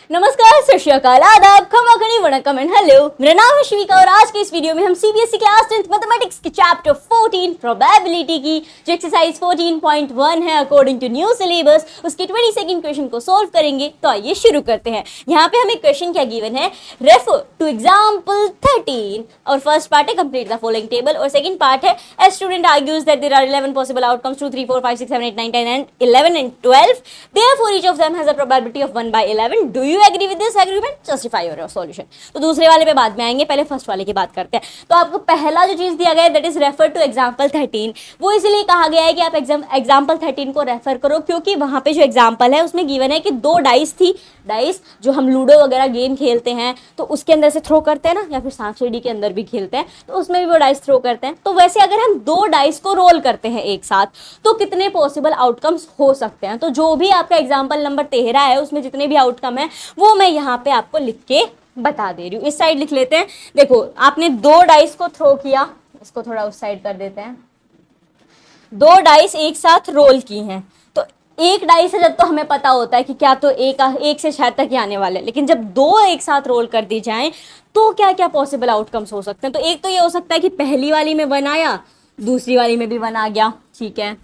नमस्कार, सत श्री अकाल, आदाब, खमा खनी, वणक्कम एंड हेलो। मेरा नाम है श्विका और आज के इस वीडियो में हम सीबीएसई क्लास 10th मैथमेटिक्स के चैप्टर 14 प्रोबेबिलिटी की जो एक्सरसाइज 14.1 है अकॉर्डिंग टू न्यू सिलेबस उसके 22nd क्वेश्चन को सॉल्व करेंगे। तो आइए शुरू करते हैं। यहाँ पे हमें क्वेश्चन क्या गिवन है, रेफर टू एग्जाम्पल 13 और फर्स्ट पार्ट है कंप्लीट द फॉलोइंग टेबल और सेकंड पार्ट है a student argues that there are 11 possible outcomes 2 3 4 5 6 7 8 9 10 and 11 and 12 therefore each of them has a probability of 1/11 do you agree with this agreement justify your solution। तो दूसरे वाले पे बाद में आएंगे, पहले फर्स्ट वाले की बात करते हैं। तो आपको पहला जो चीज दिया गया है that is refer to example 13, वो इसलिए कहा गया है कि आप एग्जाम्पल 13 को रेफर करो क्योंकि वहां पे जो एग्जाम्पल है उसमें गिवन है कि दो डाइस थी, डाइस जो हम लूडो वगैरह गेम खेलते हैं तो उसके अंदर से थ्रो करते हैं ना, या फिर सांप सीढ़ी के अंदर भी खेलते हैं तो उसमें भी वो डाइस थ्रो करते हैं। तो वैसे अगर हम दो डाइस को रोल करते हैं एक साथ तो कितने पॉसिबल आउटकम्स हो सकते हैं। तो जो भी आपका एग्जाम्पल नंबर 13 है उसमें जितने भी आउटकम है वो मैं यहाँ पे आपको लिख के बता दे रही हूँ। इस साइड लिख लेते हैं। देखो आपने दो डाइस को थ्रो किया, इसको थोड़ा उस साइड कर देते हैं। दो डाइस एक साथ रोल की हैं तो एक डाइस है जब तो हमें पता होता है कि क्या तो एक से 6 तक ही आने वाले, लेकिन जब दो एक साथ रोल कर दी जाएं तो क्या क्या पॉसिबल आउटकम्स हो सकते हैं। तो एक तो ये हो सकता है कि पहली वाली में 1 आया, दूसरी वाली में भी 1 आ गया, ठीक है।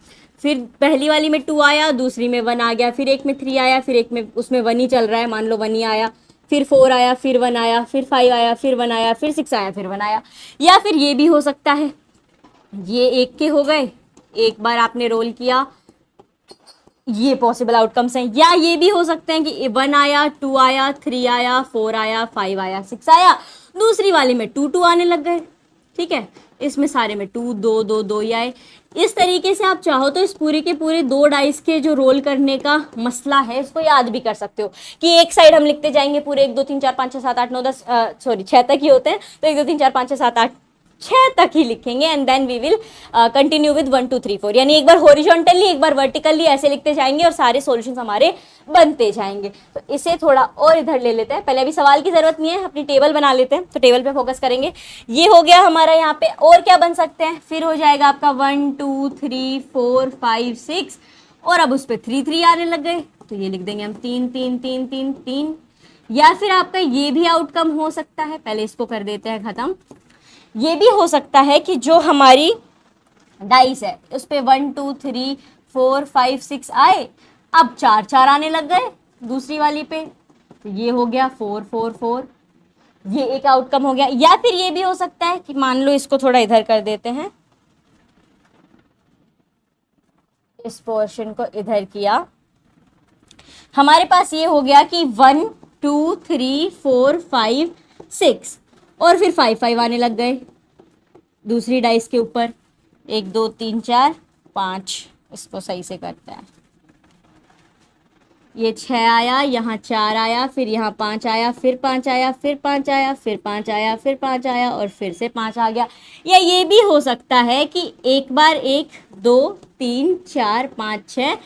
फिर पहली वाली में 2 आया, दूसरी में 1 आ गया, फिर एक में 3 आया, फिर एक में उसमें 1 ही चल रहा है, मान लो 1 ही आया, फिर 4 आया, फिर 1 आया, फिर 5 आया, फिर 1 आया, फिर 6 आया, फिर 1 आया। या फिर ये भी हो सकता है, ये एक के हो गए, एक बार आपने रोल किया, ये पॉसिबल आउटकम्स हैं। या ये भी हो सकते हैं कि 1 आया, 2 आया, 3 आया, 4 आया, 5 आया, 6 आया, दूसरी वाली में 2 आने लग गए, ठीक है। इसमें सारे में 2 2 2 2 ही आए। इस तरीके से आप चाहो तो इस पूरे के पूरे दो डाइस के जो रोल करने का मसला है इसको याद भी कर सकते हो कि एक साइड हम लिखते जाएंगे पूरे 1 2 3 4 5 6 7 8 9 10 सॉरी 6 तक ही होते हैं, तो 1 2 3 4 5 6 7 8 6 तक ही लिखेंगे and then we will continue with 1 2 3 4, यानी एक बार हॉरिजॉन्टली एक बार वर्टिकली ऐसे लिखते जाएंगे और सारे सॉल्यूशंस हमारे बनते जाएंगे। तो इसे थोड़ा और इधर ले लेते हैं। पहले अभी सवाल की जरूरत नहीं है, अपनी टेबल बना लेते हैं, तो टेबल पे फोकस करेंगे। ये हो गया हमारा यहाँ पे, और क्या बन सकते हैं, फिर हो जाएगा आपका 1 2 3 4 5 6 और अब उस पर 3 3 आने लग गए तो ये लिख देंगे हम 3 3 3 3 3। या फिर आपका ये भी आउटकम हो सकता है, पहले इसको कर देते हैं खत्म। ये भी हो सकता है कि जो हमारी डाइस है उस पे 1 2 3 4 5 6 आए, अब 4 4 आने लग गए दूसरी वाली पे, तो ये हो गया 4 4 4, ये एक आउटकम हो गया। या फिर ये भी हो सकता है कि मान लो इसको थोड़ा इधर कर देते हैं, इस पोर्शन को इधर किया, हमारे पास ये हो गया कि 1 2 3 4 5 6 और फिर 5 5 आने लग गए दूसरी डाइस के ऊपर, 1 2 3 4 5, इसको सही से करते हैं। ये 6 आया, यहाँ 4 आया, फिर यहाँ 5 आया, फिर 5 आया, फिर 5 आया, फिर 5 आया, फिर 5 आया और फिर से 5 आ गया। या ये भी हो सकता है कि एक बार 1 2 3 4 5 6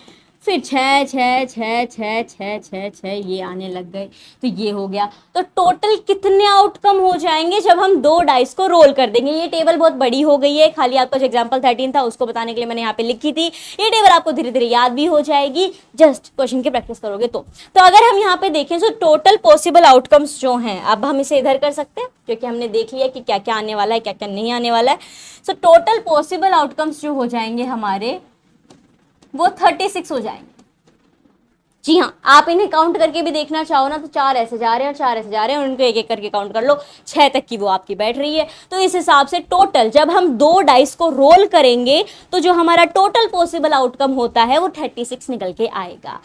फिर 6 6 6 6 6 6 6 ये आने लग गए, तो ये हो गया। तो टोटल कितने आउटकम हो जाएंगे जब हम दो डाइस को रोल कर देंगे। ये टेबल बहुत बड़ी हो गई है, खाली आपका जो एग्जांपल 13 था उसको बताने के लिए मैंने यहाँ पे लिखी थी। ये टेबल आपको धीरे धीरे याद भी हो जाएगी जस्ट क्वेश्चन की प्रैक्टिस करोगे तो अगर हम यहाँ पे देखें तो टोटल पॉसिबल आउटकम्स जो हैं, अब हम इसे इधर कर सकते हैं क्योंकि हमने देख लिया कि क्या क्या आने वाला है क्या क्या नहीं आने वाला है। सो टोटल पॉसिबल आउटकम्स जो हो जाएंगे हमारे वो 36 हो जाएंगे। जी हाँ, आप इन्हें काउंट करके भी देखना चाहो ना तो 4 ऐसे जा रहे हैं और 4 ऐसे जा रहे हैं और उनको एक एक करके काउंट कर लो, 6 तक की वो आपकी बैठ रही है। तो इस हिसाब से टोटल जब हम दो डाइस को रोल करेंगे तो जो हमारा टोटल पॉसिबल आउटकम होता है वो 36 निकल के आएगा।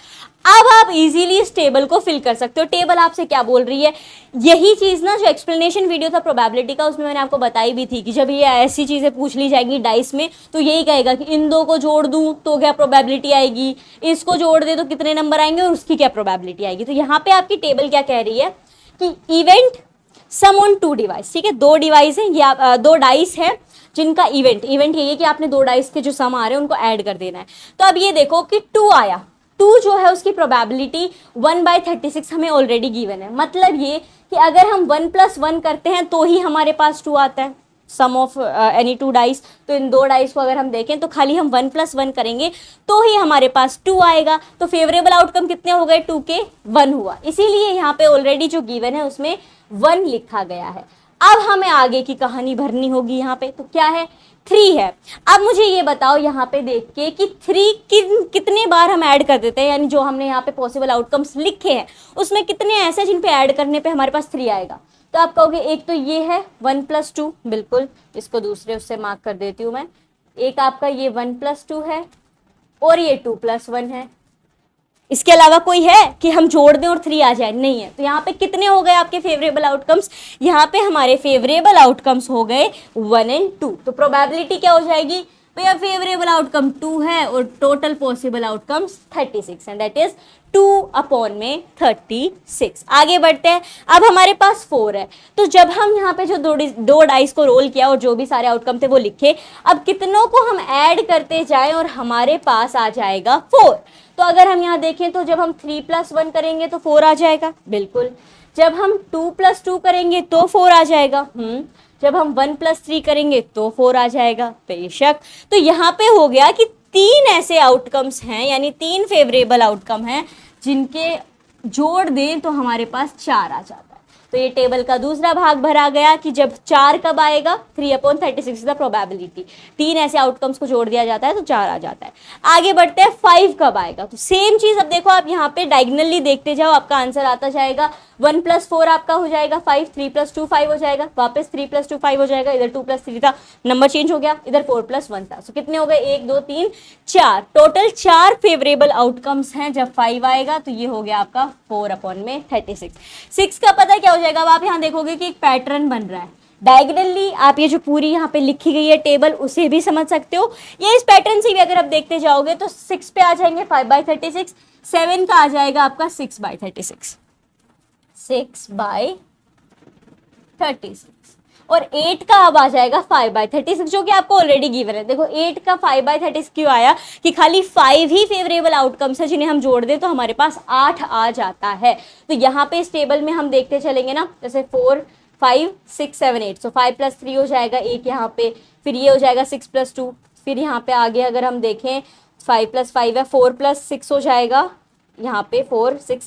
अब आप इजीली इस टेबल को फिल कर सकते हो। टेबल आपसे क्या बोल रही है, यही चीज ना जो एक्सप्लेनेशन वीडियो था प्रोबेबिलिटी का उसमें मैंने आपको बताई भी थी कि जब ये ऐसी चीजें पूछ ली जाएंगी डाइस में तो यही कहेगा कि इन दो को जोड़ दूं तो क्या प्रोबेबिलिटी आएगी, इसको जोड़ दे तो कितने नंबर आएंगे और उसकी क्या प्रोबेबिलिटी आएगी। तो यहाँ पे आपकी टेबल क्या कह रही है कि इवेंट सम ऑन 2 डिवाइस, ठीक है, 2 डिवाइस है, ये 2 डाइस है जिनका इवेंट यही है कि आपने 2 डाइस के जो सम आ रहे हैं उनको ऐड कर देना है। तो अब ये देखो कि 2 आया, 2 जो है उसकी प्रोबेबिलिटी 1/36 हमें ऑलरेडी गिवन है। मतलब ये कि अगर हम 1 + 1 करते हैं तो ही हमारे पास 2 आता है, सम ऑफ एनी टू डाइस, तो इन दो डाइस को अगर हम देखें तो खाली हम 1 + 1 करेंगे तो ही हमारे पास 2 आएगा। तो फेवरेबल आउटकम कितने हो गए, 2 के 1 हुआ, इसीलिए यहाँ पे ऑलरेडी जो गिवन है उसमें 1 लिखा गया है। अब हमें आगे की कहानी भरनी होगी यहाँ पे, तो क्या है, 3 है। अब मुझे ये बताओ यहाँ पे देख के कि 3 कितने बार हम ऐड कर देते हैं, यानी जो हमने यहाँ पे पॉसिबल आउटकम्स लिखे हैं उसमें कितने ऐसे जिन पे ऐड करने पे हमारे पास 3 आएगा। तो आप कहोगे एक तो ये है 1 + 2, बिल्कुल, इसको दूसरे उससे मार्क कर देती हूँ मैं। एक आपका ये 1 + 2 है और ये 2 + 1 है। इसके अलावा कोई है कि हम जोड़ दें और 3 आ जाए, नहीं है। तो यहाँ पे कितने हो गए आपके फेवरेबल आउटकम्स, यहाँ पे हमारे फेवरेबल आउटकम्स हो गए 1 और 2। तो प्रोबेबिलिटी क्या हो जाएगी भैया, फेवरेबल आउटकम 2 है और total possible outcomes 36 and that is 2/36। आगे बढ़ते हैं, अब हमारे पास 4 है। तो जब हम यहाँ पे जो दो डाइस को रोल किया और जो भी सारे आउटकम थे वो लिखे, अब कितनों को हम ऐड करते जाएं और हमारे पास आ जाएगा 4। तो अगर हम यहाँ देखें तो जब हम 3 + 1 करेंगे तो 4 आ जाएगा, बिल्कुल। जब हम 2 + 2 करेंगे तो 4 आ जाएगा, जब हम 1 + 3 करेंगे तो 4 आ जाएगा, बेशक। तो यहाँ पे हो गया कि 3 ऐसे आउटकम्स हैं, यानी 3 फेवरेबल आउटकम हैं जिनके जोड़ दें तो हमारे पास 4 आ जाता है। तो ये टेबल का दूसरा भाग भरा गया कि जब 4 कब आएगा, 3/36 इज द प्रोबेबिलिटी। 3 ऐसे आउटकम्स को जोड़ दिया जाता है तो 4 आ जाता है। आगे बढ़ते हैं, 5 कब आएगा, तो सेम चीज। अब देखो आप यहाँ पे डायगनली देखते जाओ, आपका आंसर आता जाएगा। 1 + 4 आपका हो जाएगा 5, 3 + 2 5 हो जाएगा, वापस 3 + 2 5 हो जाएगा, इधर 2 + 3 था, नंबर चेंज हो गया, इधर 4 + 1 था। सो कितने हो गए, 1 2 3 4, टोटल 4 फेवरेबल आउटकम्स हैं। जब 5 आएगा तो ये हो गया आपका 4/36। 6 का पता क्या हो जाएगा, अब आप यहाँ देखोगे कि एक पैटर्न बन रहा है डायगोनली। आप ये जो पूरी यहाँ पे लिखी गई है टेबल उसे भी समझ सकते हो, ये इस पैटर्न से भी अगर आप देखते जाओगे तो 6 पे आ जाएंगे 5/36, 7 का आ जाएगा आपका 6/36, 6/36, और 8 का अब आ जाएगा 5/36, जो कि आपको ऑलरेडी गिवन है। देखो 8 का 5/36 क्यों आया, कि खाली 5 ही फेवरेबल आउटकम्स है जिन्हें हम जोड़ दें तो हमारे पास 8 आ जाता है। तो यहाँ पे इस टेबल में हम देखते चलेंगे ना, जैसे 4 5 6 7 8, सो 5 + 3 हो जाएगा एक यहाँ पे, फिर ये हो जाएगा 6 + 2, फिर यहाँ पे आगे अगर हम देखें 5 + 5 है, 4 + 6 हो जाएगा यहाँ पे, 4 6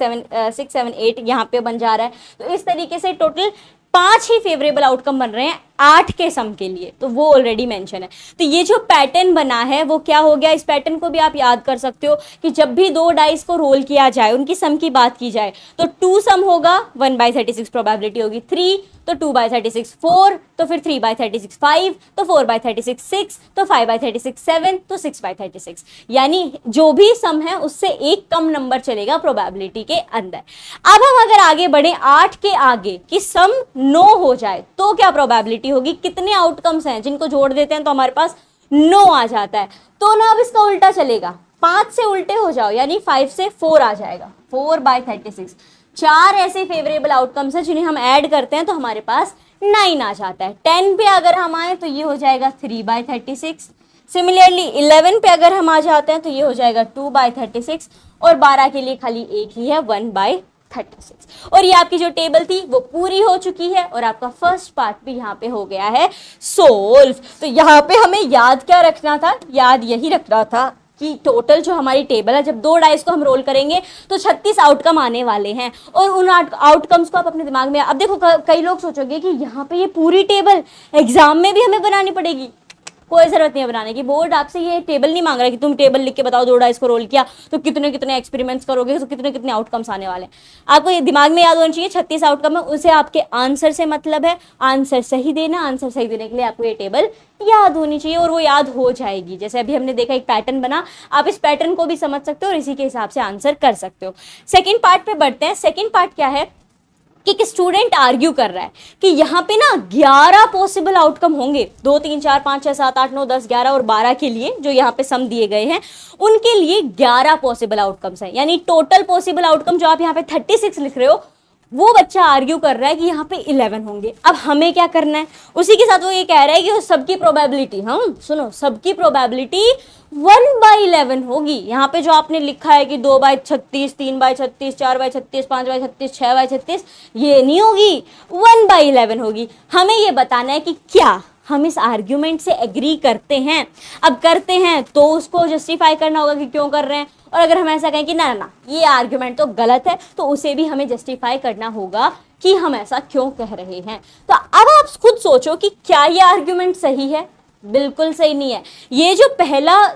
7 8 यहाँ पे बन जा रहा है। तो इस तरीके से टोटल 5 ही फेवरेबल आउटकम बन रहे हैं 8 के सम के लिए, तो वो ऑलरेडी मेंशन है। तो ये जो पैटर्न बना है वो क्या हो गया, इस पैटर्न को भी आप याद कर सकते हो कि जब भी दो डाइस को रोल किया जाए, उनकी सम की बात की जाए, तो 2 सम होगा 1/36 प्रोबेबिलिटी होगी, 3 तो 2/36, 4 तो फिर 3/36, 5 तो 4/36, 6 तो 5/36, 7 तो 6/36, यानी जो भी सम है उससे एक कम नंबर चलेगा प्रोबेबिलिटी के अंदर। अब हम अगर आगे बढ़े 8 के आगे कि सम 9 हो जाए तो क्या प्रोबेबिलिटी होगी, कितने आउटकम्स हैं जिनको जोड़ देते हैं तो हमारे पास 9 आ जाता है। तो ना अब इसका उल्टा चलेगा, 5 से उल्टे हो जाओ, यानी 5 से 4 आ जाएगा, 4/36। 4 ऐसे फेवरेबल आउटकम्स हैं जिन्हें हम ऐड करते हैं तो हमारे पास 9 आ जाता है। 10 पे अगर हम आए तो ये हो जाएगा 3/36, सिमिलरली 11 पे अगर हम आ जाते हैं तो ये हो जाएगा 2/36, और 12 के लिए खाली एक ही है 1/36। और ये आपकी जो टेबल थी वो पूरी हो चुकी है और आपका फर्स्ट पार्ट भी यहाँ पे हो गया है सोल्व। तो यहाँ पे हमें याद क्या रखना था, याद यही रखना था कि टोटल जो हमारी टेबल है, जब दो डाइस को हम रोल करेंगे तो 36 आउटकम आने वाले हैं, और उन आउटकम्स को आप अपने दिमाग में, अब देखो कई लोग सोचोगे कि यहाँ पे ये पूरी टेबल एग्जाम में भी हमें बनानी पड़ेगी। कोई जरूरत नहीं है बनाने की, बोर्ड आपसे ये टेबल नहीं मांग रहा कि तुम टेबल लिख के बताओ दो डाइस को रोल किया तो कितने कितने एक्सपेरिमेंट्स करोगे तो कितने कितने आउटकम्स आने वाले हैं। आपको ये दिमाग में याद होना चाहिए 36 आउटकम है, उसे आपके आंसर से मतलब है, आंसर सही देना, आंसर सही देने के लिए आपको ये टेबल याद होनी चाहिए और वो याद हो जाएगी। जैसे अभी हमने देखा एक पैटर्न बना, आप इस पैटर्न को भी समझ सकते हो और इसी के हिसाब से आंसर कर सकते हो। सेकेंड पार्ट पे बढ़ते हैं। सेकेंड पार्ट क्या है कि एक स्टूडेंट आर्ग्यू कर रहा है कि यहाँ पे ना 11 पॉसिबल आउटकम होंगे, 2 3 4 5 6 7 8 9 10 11 और 12 के लिए जो यहाँ पे सम दिए गए हैं उनके लिए 11 पॉसिबल आउटकम्स हैं, यानी टोटल पॉसिबल आउटकम जो आप यहाँ पे 36 लिख रहे हो वो बच्चा आर्ग्यू कर रहा है कि यहाँ पे 11 होंगे। अब हमें क्या करना है, उसी के साथ वो ये कह रहा है कि सबकी प्रोबेबिलिटी, हम सुनो, सबकी प्रोबेबिलिटी 1/11 होगी। यहाँ पे जो आपने लिखा है कि 2/36, 3/36, 4/36, 5/36, 6/36, ये नहीं होगी, 1/11 होगी। हमें ये बताना है कि क्या, हम इस आर्ग्यूमेंट से एग्री करते हैं। अब करते हैं तो उसको जस्टिफाई करना होगा कि क्यों कर रहे हैं, और अगर हम ऐसा कहें कि ना ना ये आर्ग्यूमेंट तो गलत है, तो उसे भी हमें जस्टिफाई करना होगा कि हम ऐसा क्यों कह रहे हैं। तो अब आप खुद सोचो कि क्या ये आर्ग्यूमेंट सही है? बिल्कुल सही नहीं है। ये जो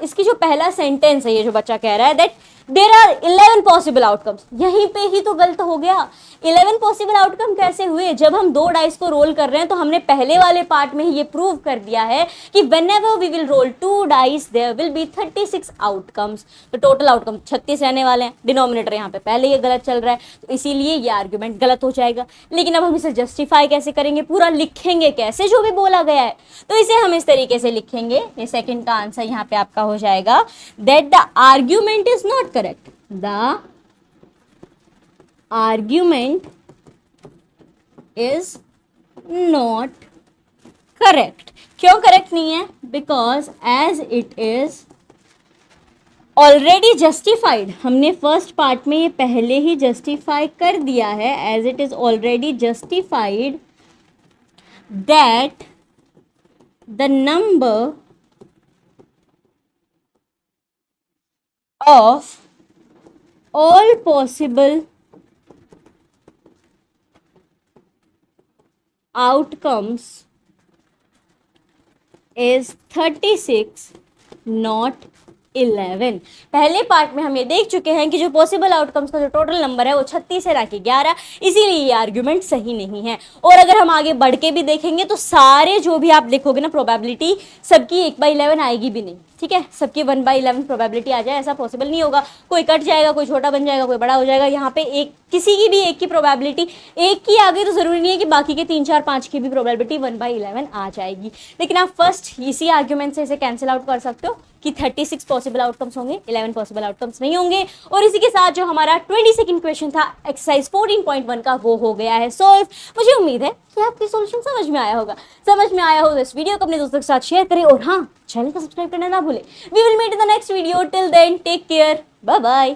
इसकी जो पहला सेंटेंस है, ये जो बच्चा कह रहा है that there are 11 possible outcomes, यहीं पे ही तो गलत हो गया। 11 पॉसिबल आउटकम कैसे हुए? जब हम 2 डाइस को रोल कर रहे हैं तो हमने पहले वाले पार्ट में ही ये प्रूव कर दिया है कि whenever we will roll 2 dice there will be 36 outcomes. तो टोटल आउटकम 36 रहने वाले हैं। डिनोमिनेटर यहाँ पे पहले ये गलत चल रहा है, तो इसीलिए ये आर्ग्यूमेंट गलत हो जाएगा। लेकिन अब हम इसे जस्टिफाई कैसे करेंगे, पूरा लिखेंगे कैसे जो भी बोला गया है? तो इसे हम इस तरीके से लिखेंगे, ये सेकंड का आंसर यहाँ पे आपका हो जाएगा that the argument is not correct. The argument is not correct. क्यों करेक्ट नहीं है? Because as it is already justified. हमने फर्स्ट पार्ट में ये पहले ही जस्टिफाई कर दिया है, as it is already justified that the number of all possible outcomes is 36 not 11। पहले पार्ट में हम ये देख चुके हैं कि जो पॉसिबल आउटकम्स का जो टोटल नंबर है वो 36 है ना कि 11, इसीलिए ये आर्ग्यूमेंट सही नहीं है। और अगर हम आगे बढ़ के भी देखेंगे तो सारे जो भी आप देखोगे ना प्रोबेबिलिटी, सबकी 1/11 आएगी भी नहीं, ठीक है? सबकी 1/11 प्रोबेबिलिटी आ जाए ऐसा पॉसिबल नहीं होगा। कोई कट जाएगा, कोई छोटा बन जाएगा, कोई बड़ा हो जाएगा। यहाँ पे एक किसी की भी एक की प्रोबेबिलिटी एक की आ गई तो जरूरी नहीं है कि बाकी के 3, 4, 5 की भी प्रोबेबिलिटी 1/11 आ जाएगी। लेकिन आप फर्स्ट इसी आर्ग्यूमेंट से इसे कैंसिल आउट कर सकते हो कि 36 पॉसिबल आउटकम्स होंगे, 11 पॉसिबल आउटकम्स नहीं होंगे। और इसी के साथ जो हमारा 22nd क्वेश्चन था एक्सरसाइज 14.1 का, वो हो गया है सॉल्व। मुझे उम्मीद है कि आपकी सॉल्यूशन समझ में आया होगा। समझ में आया हो तो इस वीडियो को अपने दोस्तों के साथ शेयर करें, और हाँ, चैनल को सब्सक्राइब करना ना भूलें। We will meet in the next video. Till then take care, bye bye.